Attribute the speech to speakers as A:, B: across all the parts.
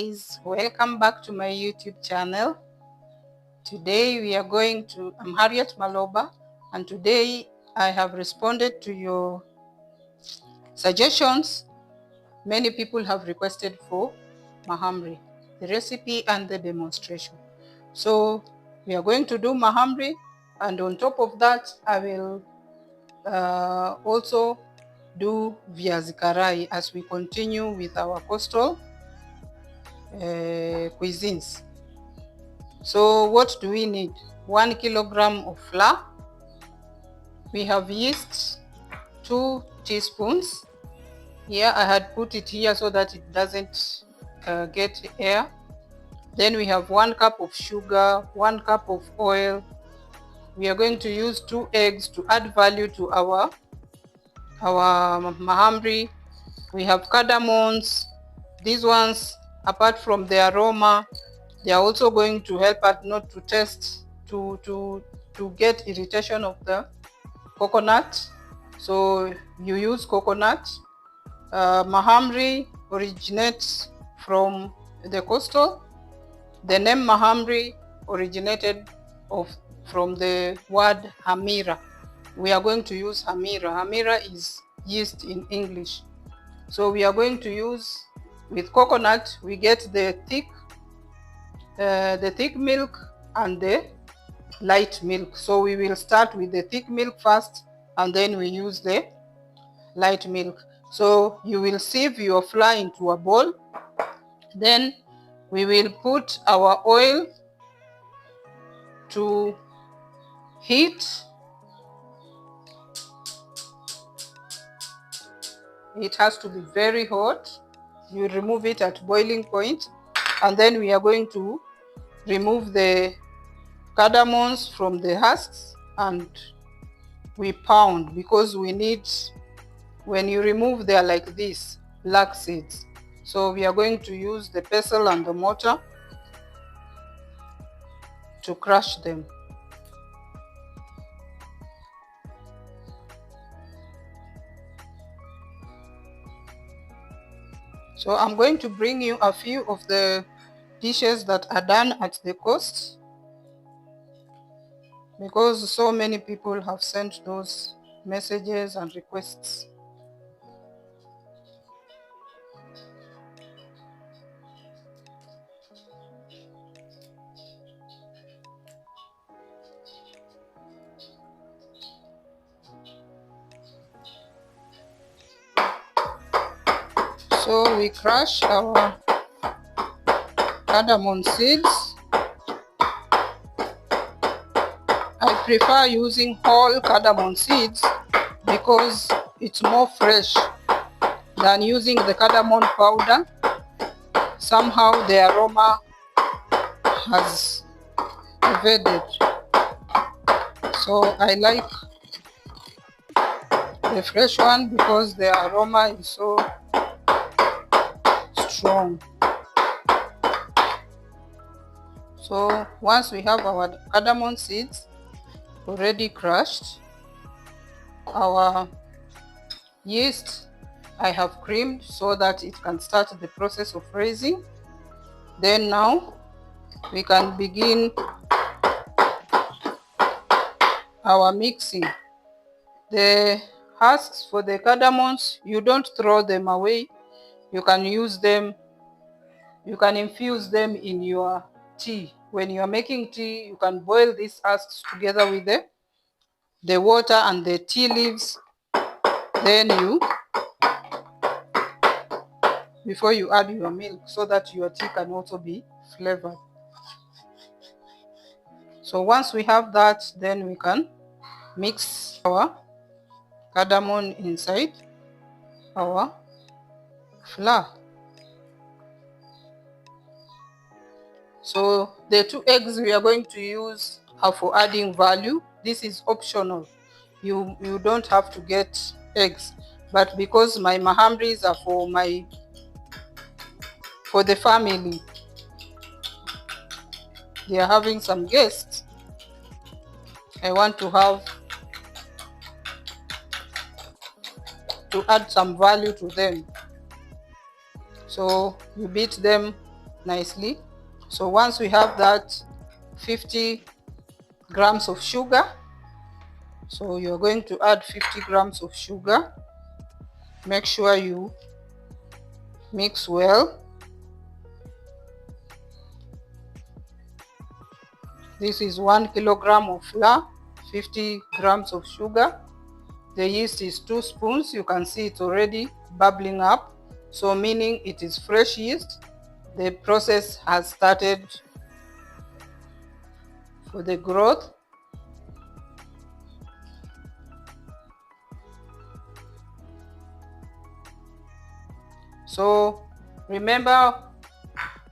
A: guys, welcome back to my YouTube channel. Today we are going to, I'm Harriet Maloba, and today I have responded to your suggestions. Many people have requested for mahamri, the recipe and the demonstration. So we are going to do mahamri, and on top of that I will also do Viazi Karai as we continue with our coastal cuisines. So what do we need? 1 kilogram of flour. We have yeast, 2 teaspoons. Here I had put it here so that it doesn't get air. Then we have 1 cup of sugar, 1 cup of oil. We are going to use 2 eggs to add value to our mahamri. We have cardamoms. These ones, apart from the aroma, they are also going to help us not to taste, to get irritation of the coconut. So you use coconut. Mahamri originates from the coastal. The name Mahambri originated from the word hamira. We are going to use hamira. Hamira is yeast in English. So we are going to use, with coconut, we get the thick milk and the light milk. So we will start with the thick milk first, and then we use the light milk. So you will sieve your flour into a bowl. Then we will put our oil to heat. It has to be very hot. You remove it at boiling point, and then we are going to remove the cardamoms from the husks, and we pound, because we need, when you remove, they are like this, black seeds. So we are going to use the pestle and the mortar to crush them. So I'm going to bring you a few of the dishes that are done at the coast, because so many people have sent those messages and requests. So we crush our cardamom seeds. I prefer using whole cardamom seeds because it's more fresh than using the cardamom powder. Somehow the aroma has evaded. So I like the fresh one because the aroma is so strong. So once we have our cardamom seeds already crushed, our yeast I have creamed so that it can start the process of raising. Then now we can begin our mixing. The husks for the cardamoms, you don't throw them away. You can use them, you can infuse them in your tea. When you are making tea, you can boil these husks together with the water and the tea leaves. Then before you add your milk, so that your tea can also be flavored. So once we have that, then we can mix our cardamom inside our flour. So the 2 eggs we are going to use are for adding value. This is optional. You don't have to get eggs, but because my mahambris are for the family, they are having some guests, I want to add some value to them. So you beat them nicely. So once we have that 50 grams of sugar, so you're going to add 50 grams of sugar. Make sure you mix well. This is 1 kilogram of flour, 50 grams of sugar. The yeast is 2 spoons. You can see it's already bubbling up, so meaning it is fresh yeast. The process has started for the growth. So remember,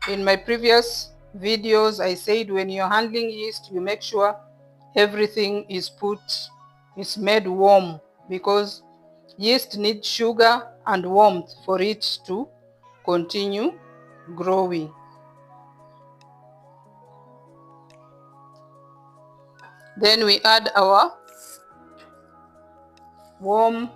A: in my previous videos I said when you're handling yeast, you make sure everything is made warm, because yeast needs sugar and warmth for it to continue growing. Then we add our warm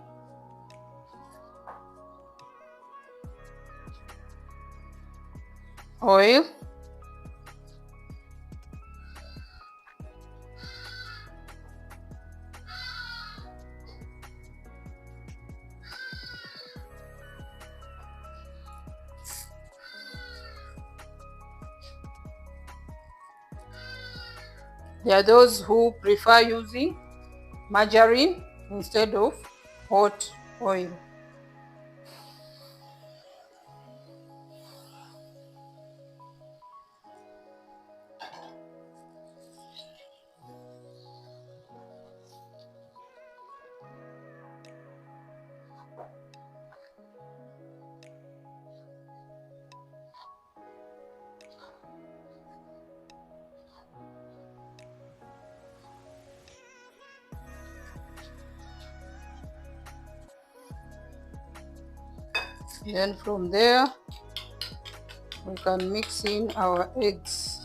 A: oil. There are those who prefer using margarine instead of hot oil. Then from there we can mix in our eggs.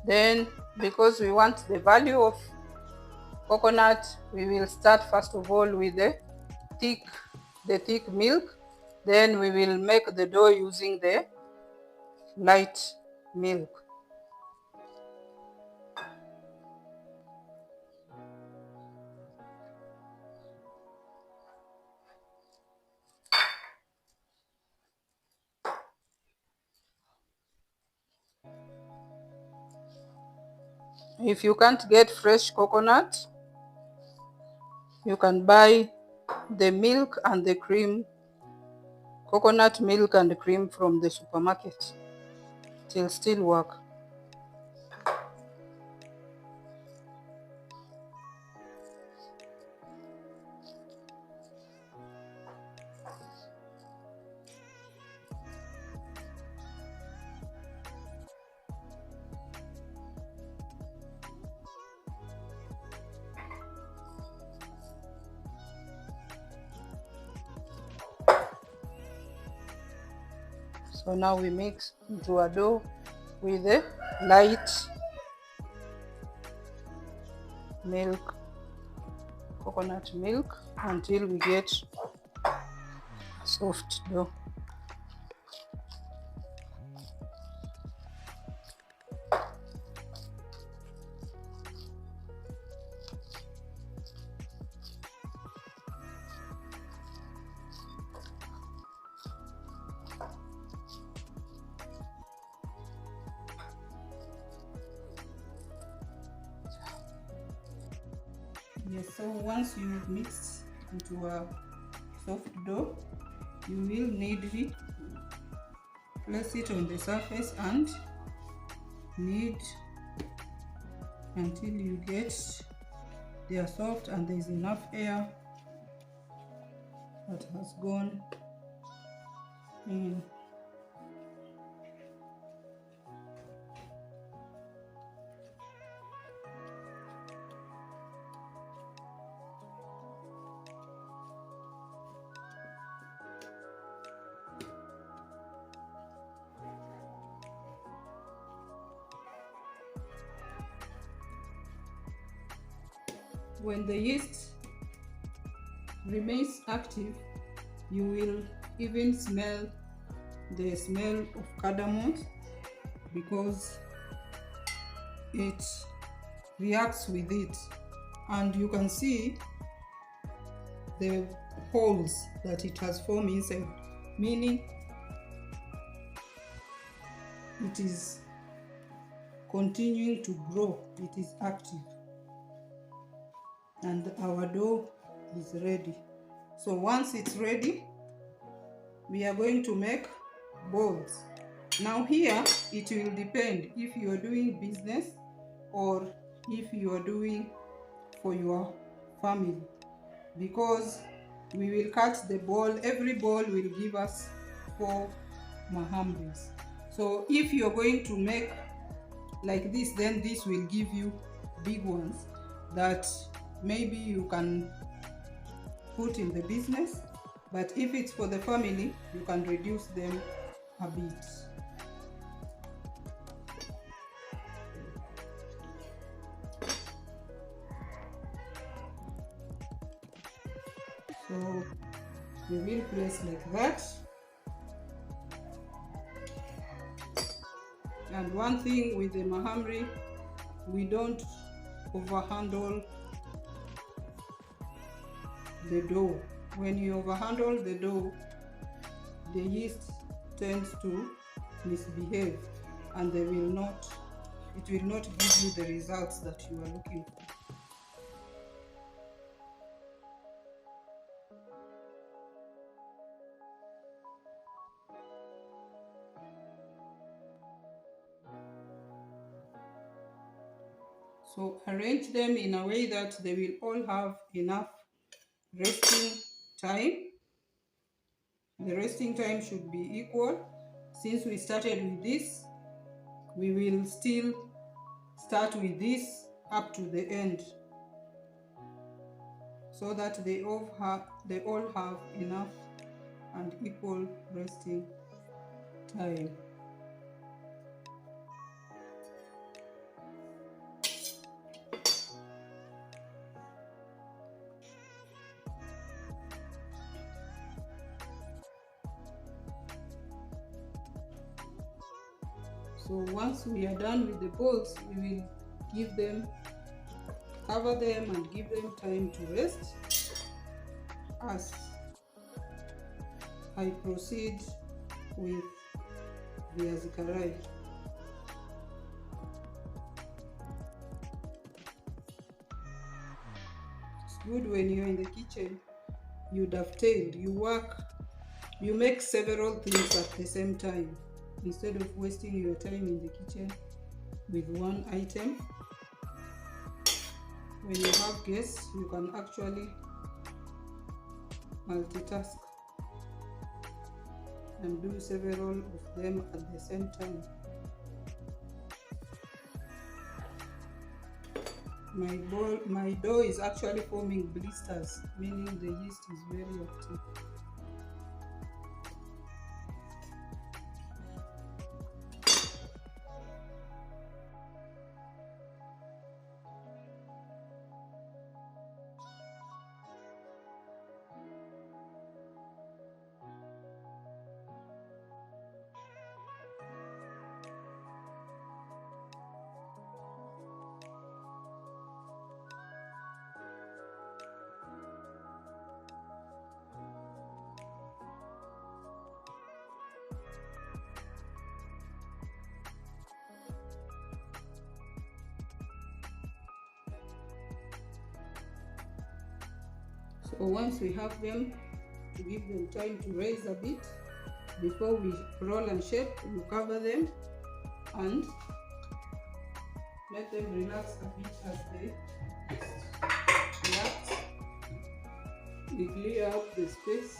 A: Then, because we want the value of coconut, we will start first of all with the thick milk. Then we will make the dough using the light milk. If you can't get fresh coconut, you can buy the milk and the cream, coconut milk and cream from the supermarket. It will still work. So now we mix into a dough with the light milk, coconut milk, until we get a soft dough. Yes, so once you mix into a soft dough, you will need to place it on the surface and knead until you get they are soft and there is enough air that has gone in. When the yeast remains active, you will even smell the smell of cardamom because it reacts with it, and you can see the holes that it has formed inside, meaning it is continuing to grow, it is active, and our dough is ready. So once it's ready, we are going to make balls. Now here it will depend if you are doing business or if you are doing for your family, because we will cut the ball. Every ball will give us 4 mahambris. So if you're going to make like this, then this will give you big ones that maybe you can put in the business, but if it's for the family, you can reduce them a bit. So we will place like that. And one thing with the mahamri, we don't overhandle the dough. When you overhandle the dough, the yeast tends to misbehave, and it will not give you the results that you are looking for. So arrange them in a way that they will all have enough resting time. The resting time should be equal. Since we started with this, we will still start with this up to the end, so that they all have enough and equal resting time. So once we are done with the balls, we will cover them and give them time to rest as I proceed with Viazi Karai. It's good when you're in the kitchen, you dovetail, you make several things at the same time, instead of wasting your time in the kitchen with one item. When you have guests, you can actually multitask and do several of them at the same time. My dough is actually forming blisters, meaning the yeast is very active. So once we have them, to give them time to raise a bit before we roll and shape, we cover them and let them relax a bit as they react.
B: we clear up the space.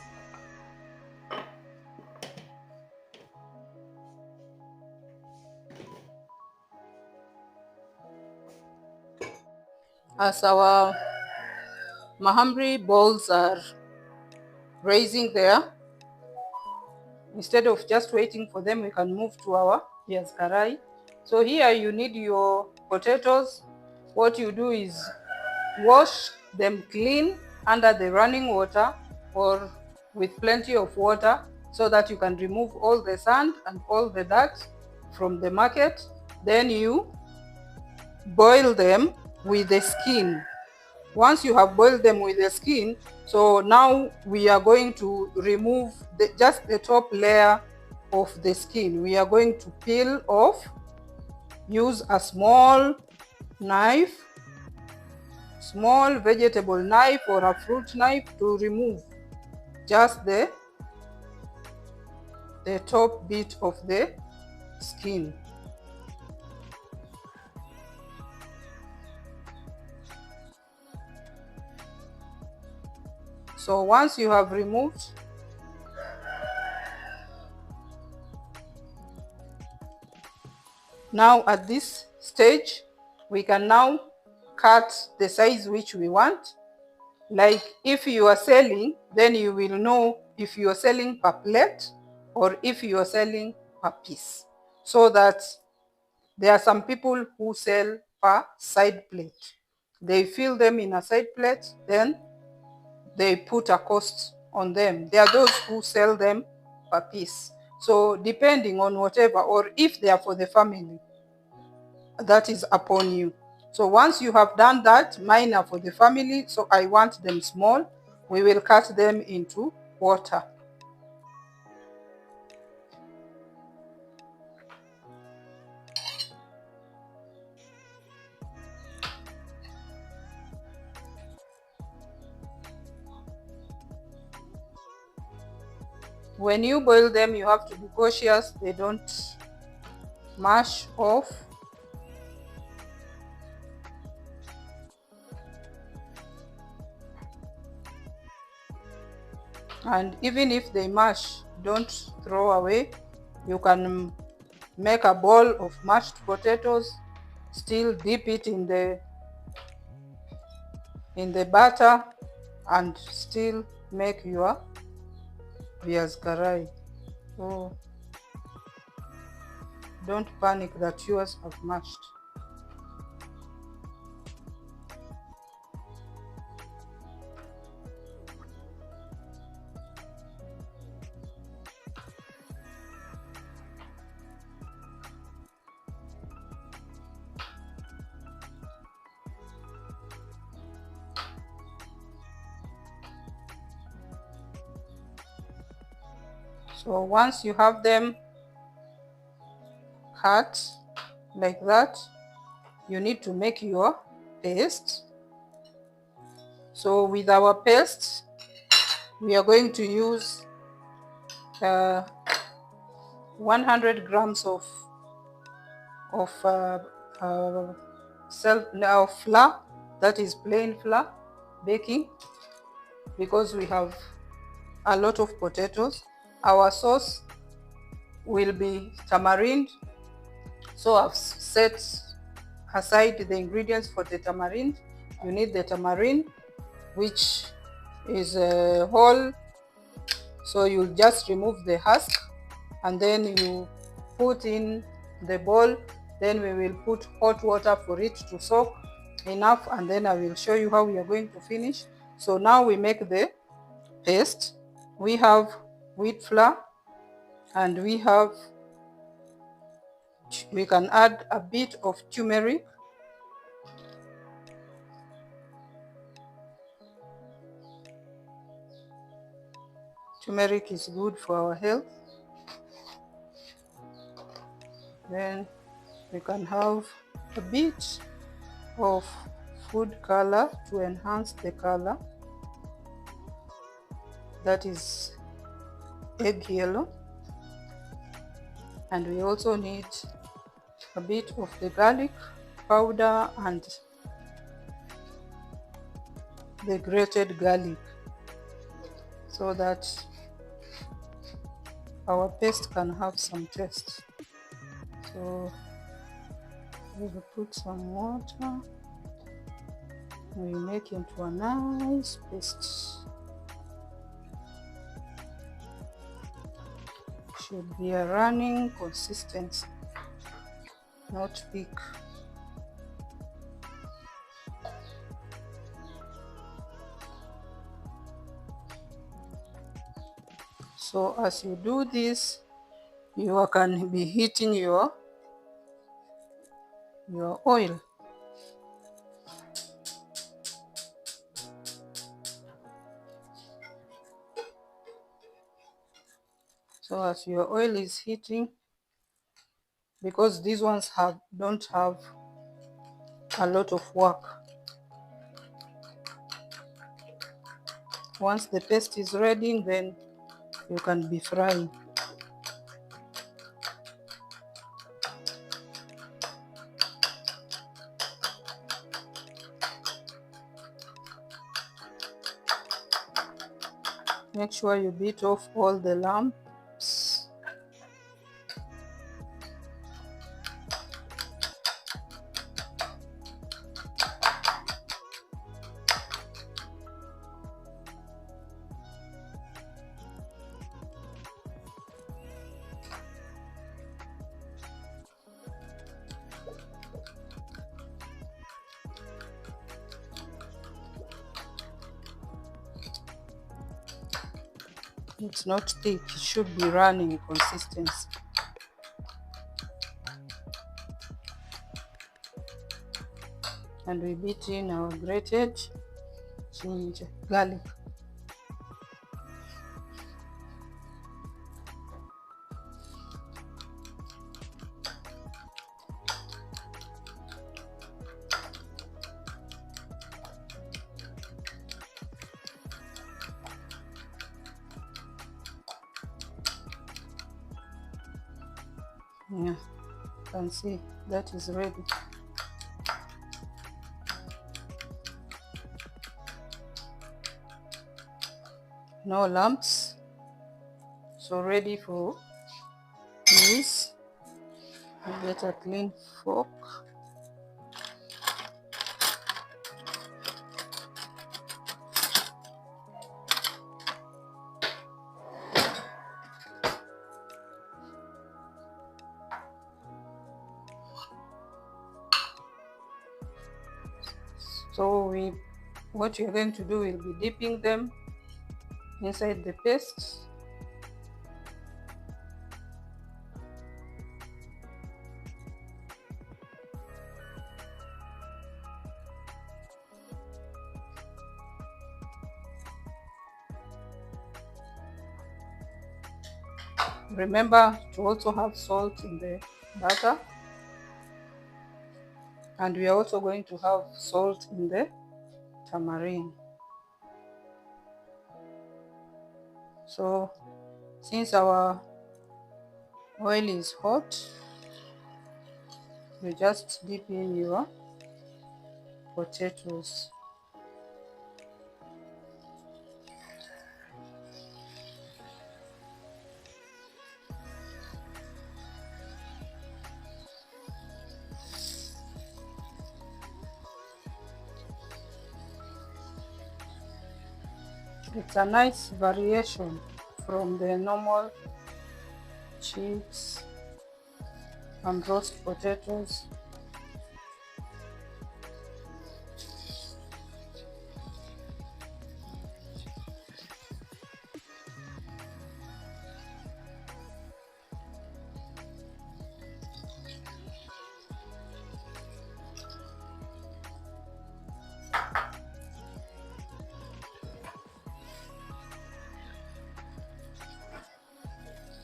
A: As our Mahambri balls are raising there, instead of just waiting for them, we can move to our Viazi Karai. So here you need your potatoes. What you do is wash them clean under the running water or with plenty of water, so that you can remove all the sand and all the dirt from the market. Then you boil them with the skin. Once you have boiled them with the skin, so now we are going to remove just the top layer of the skin. We are going to peel off. Use a small knife, small vegetable knife or a fruit knife, to remove just the top bit of the skin. So once you have removed, now at this stage we can now cut the size which we want. Like if you are selling, then you will know if you are selling per plate or if you are selling per piece. So that there are some people who sell per side plate. They fill them in a side plate, then they put a cost on them. There are those who sell them per piece. So depending on whatever, or if they are for the family, that is upon you. So once you have done that, mine are for the family, so I want them small. We will cut them into quarter. When you boil them, you have to be cautious they don't mash off. And even if they mash, don't throw away. You can make a bowl of mashed potatoes, still dip it in the batter, and still make your Viazi Karai. So don't panic that yours have mashed. So once you have them cut like that, you need to make your paste. So with our paste, we are going to use 100 grams of flour, that is plain flour, baking, because we have a lot of potatoes. Our sauce will be tamarind, so I've set aside the ingredients for the tamarind. You need the tamarind, which is whole, so you'll just remove the husk and then you put in the bowl. Then we will put hot water for it to soak enough, and then I will show you how we are going to finish. So now we make the paste. We have wheat flour, and we can add a bit of turmeric. Turmeric is good for our health. Then we can have a bit of food color to enhance the color, that is egg yellow. And we also need a bit of the garlic powder and the grated garlic. so that our paste can have some taste. So we will put some water. We make into a nice paste. Should be a running consistency, not thick. So as you do this, you can be heating your oil. So as your oil is heating, because these ones don't have a lot of work. Once the paste is ready, then you can be frying. Make sure you beat off all the lumps. It's not thick, it should be running consistency. And we beat in our grated ginger, garlic. Yeah, you can see that is ready. No lumps. So ready for use. You get a clean fork. So what you're going to do will be dipping them inside the paste. Remember to also have salt in the butter, and we are also going to have salt in the tamarind. So since our oil is hot, you just dip in your potatoes. It's a nice variation from the normal chips and roast potatoes.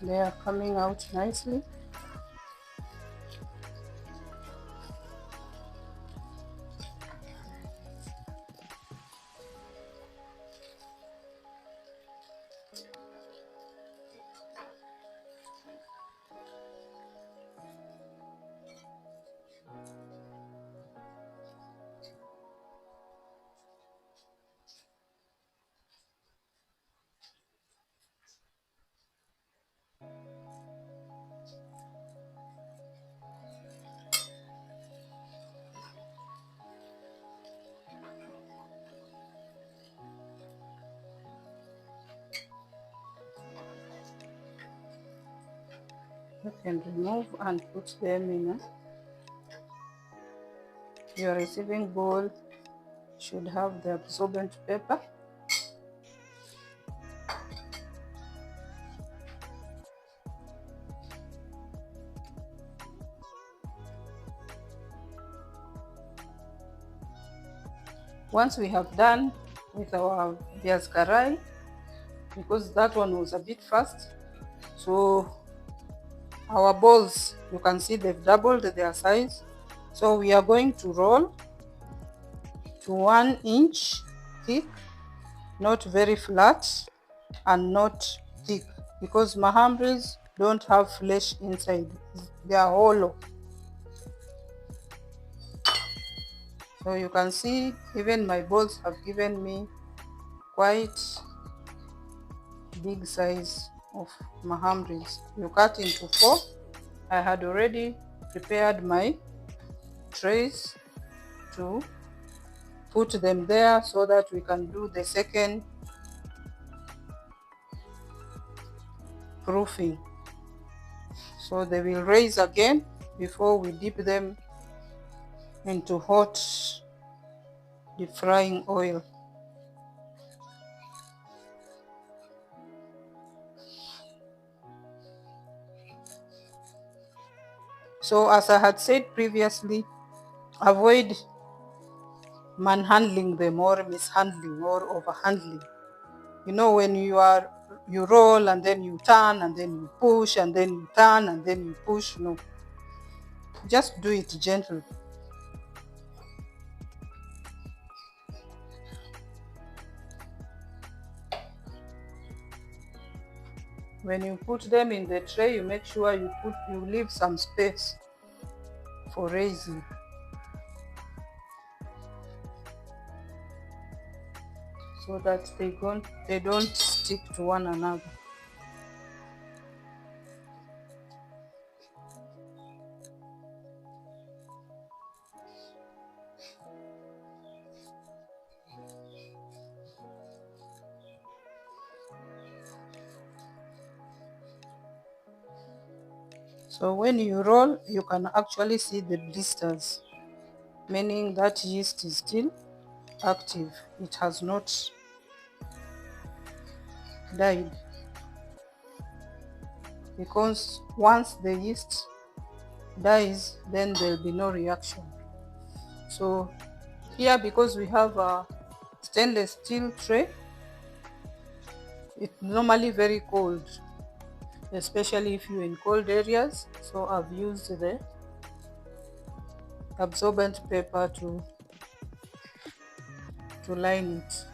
A: They are coming out nicely. You can remove and put them in your receiving bowl. Should have the absorbent paper. Once we have done with our Viazi Karai, because that one was a bit fast, so our balls, you can see they've doubled their size. So we are going to roll to 1 inch thick, not very flat and not thick, because mahambris don't have flesh inside, they are hollow. So you can see even my balls have given me quite big size of mahambris. You cut into 4. I had already prepared my trays to put them there so that we can do the second proofing. So they will raise again before we dip them into hot deep frying oil. So as I had said previously, avoid manhandling them or mishandling or overhandling. You know, when you roll and then you turn and then you push and then you turn and then you push. No, just do it gently. When you put them in the tray, you make sure you leave some space for raising, so that they don't stick to one another. So when you roll, you can actually see the blisters, meaning that yeast is still active. It has not died, because once the yeast dies, then there'll be no reaction. So here, because we have a stainless steel tray, it's normally very cold, especially if you're in cold areas. So I've used the absorbent paper to line it.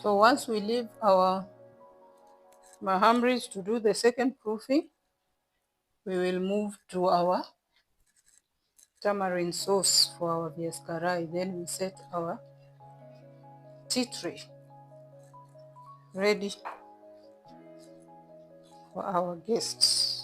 A: So once we leave our mahambris to do the second proofing, we will move to our tamarind sauce for our Viazi Karai. Then we set our tea tray ready for our guests.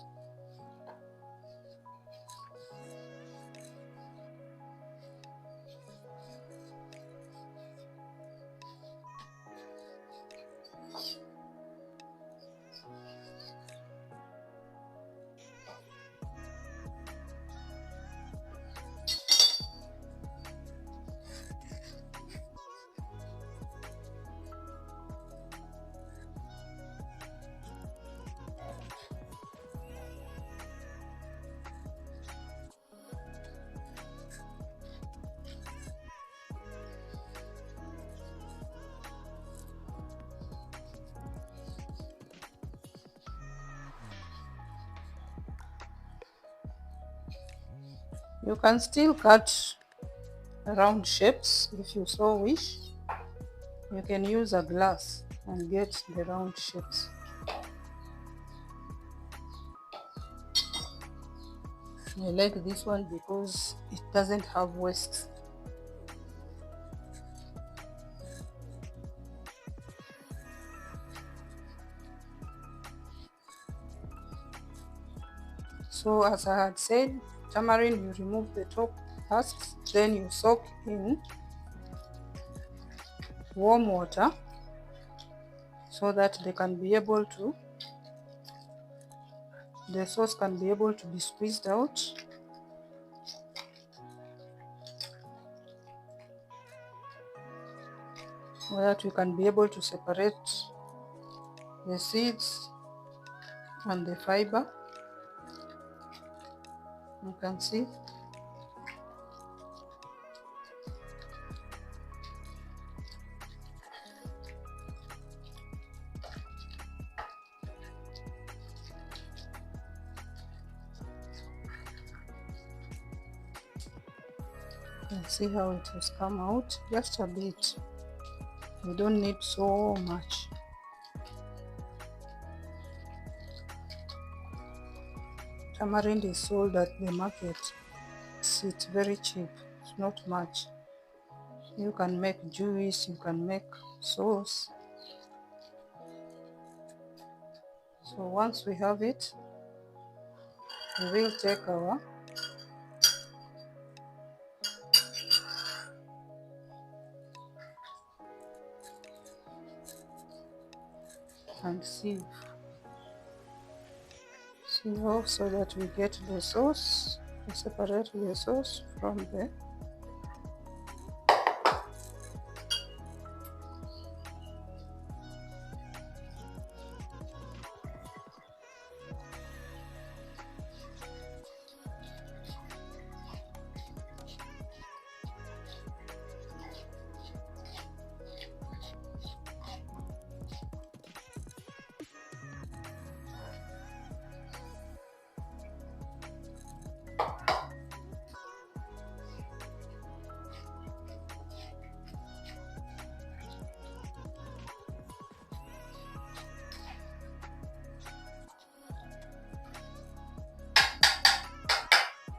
A: You can still cut round shapes if you so wish. You can use a glass and get the round shapes. I like this one because it doesn't have wastes. So as I had said, tamarind, you remove the top husks, then you soak in warm water so that they can be able to, the sauce can be able to be squeezed out. So that we can be able to separate the seeds and the fiber. You can see. You can see how it has come out, just a bit. We don't need so much. Tamarind is sold at the market. It's very cheap. It's not much. You can make juice, you can make sauce. So once we have it, we will take our and sieve off so that we get the sauce. We separate the sauce from the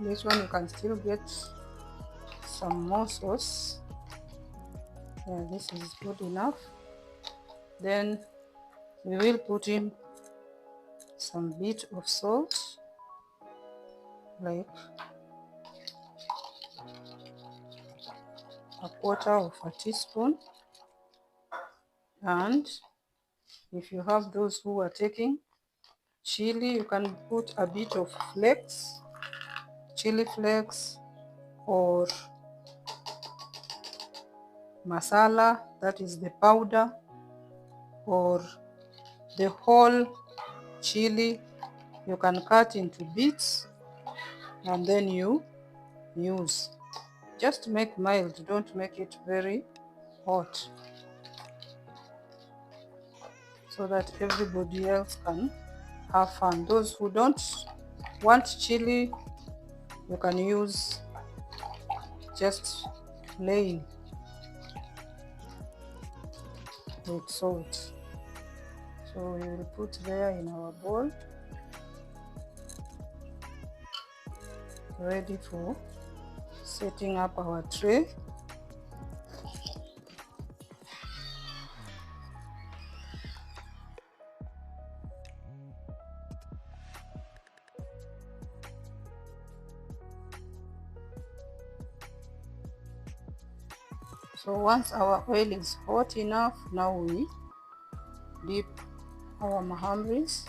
A: this one. You can still get some more sauce. Yeah, this is good enough. Then we will put in some bit of salt, like a quarter of a teaspoon. And if you have those who are taking chili, you can put a bit of flakes, chili flakes, or masala, that is the powder, or the whole chili. You can cut into bits and then you use. Just make mild, don't make it very hot, so that everybody else can have fun. Those who don't want chili, you can use just plain with salt. So we will put there in our bowl, ready for setting up our tray. So once our oil is hot enough, now we dip our mahambris.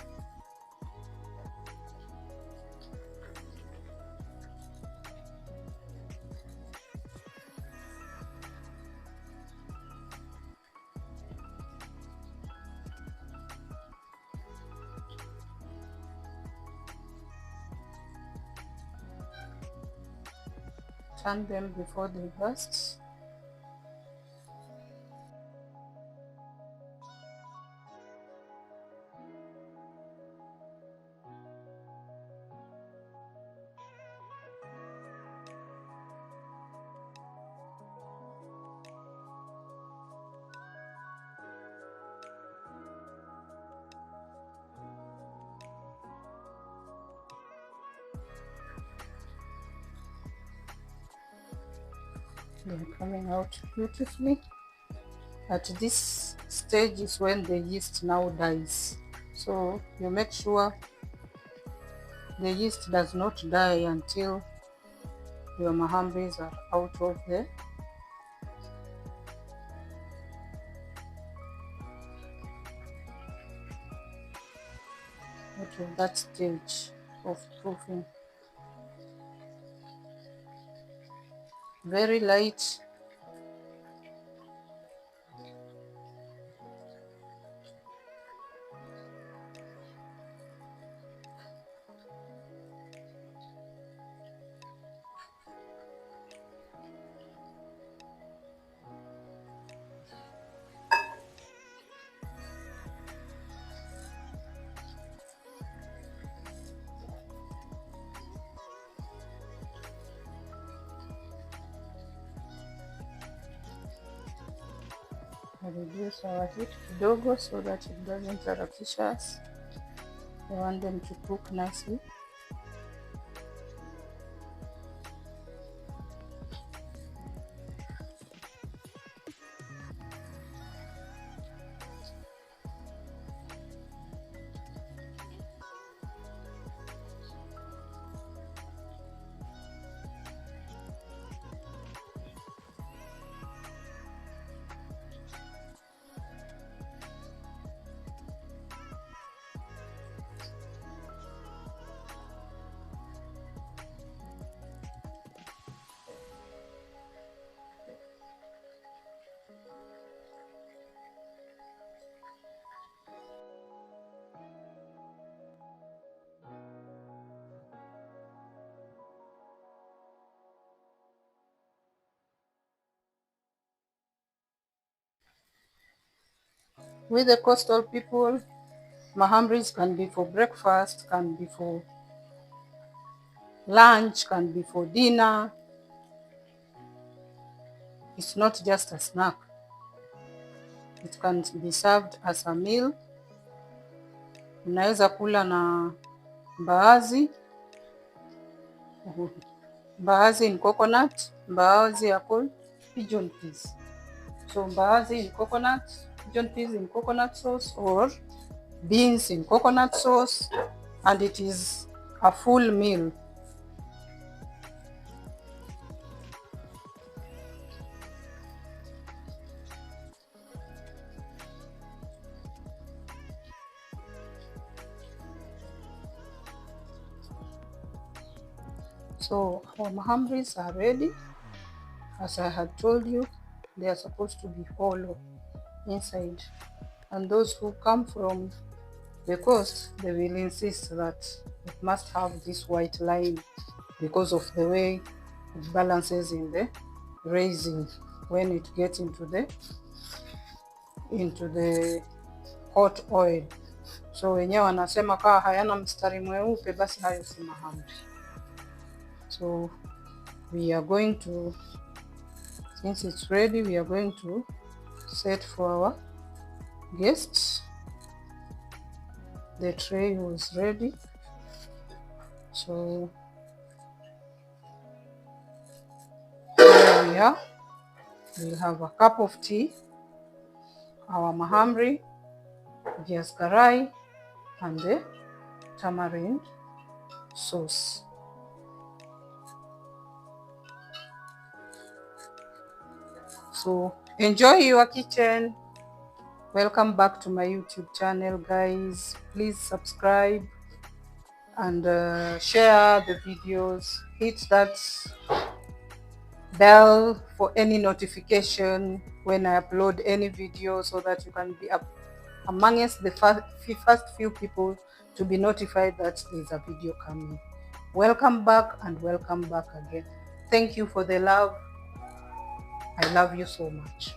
A: Turn them before they burst. They're coming out beautifully. At this stage is when the yeast now dies. So you make sure the yeast does not die until your mahambris are out of that stage of proofing. Very light. Reduce our heat kidogo so that it doesn't harakish us. I want them to cook nicely. With the coastal people, mahambris can be for breakfast, can be for lunch, can be for dinner. It's not just a snack. It can be served as a meal. Unaweza kula na mbaazi. Mbaazi in coconut, mbaazi ya called pigeon peas. So mbaazi in coconut, pigeon peas in coconut sauce, or beans in coconut sauce, and it is a full meal. So our mahambris are ready. As I had told you, they are supposed to be hollow inside. And those who come from the coast, they will insist that it must have this white line because of the way it balances in the raising when it gets into the hot oil. So wenyewe wanasema kaa hayana mstari mweupe basi hayo si mahamri. So we are going to, since it's ready, we are going to set for our guests. The tray was ready. So here we are. We'll have a cup of tea, our mahambri, viazi karai, and the tamarind sauce. So enjoy your kitchen. Welcome back to my YouTube channel, guys. Please subscribe and share the videos. Hit that bell for any notification when I upload any video so that you can be amongst the first few people to be notified that there's a video coming. Welcome back and welcome back again. Thank you for the love. I love you so much.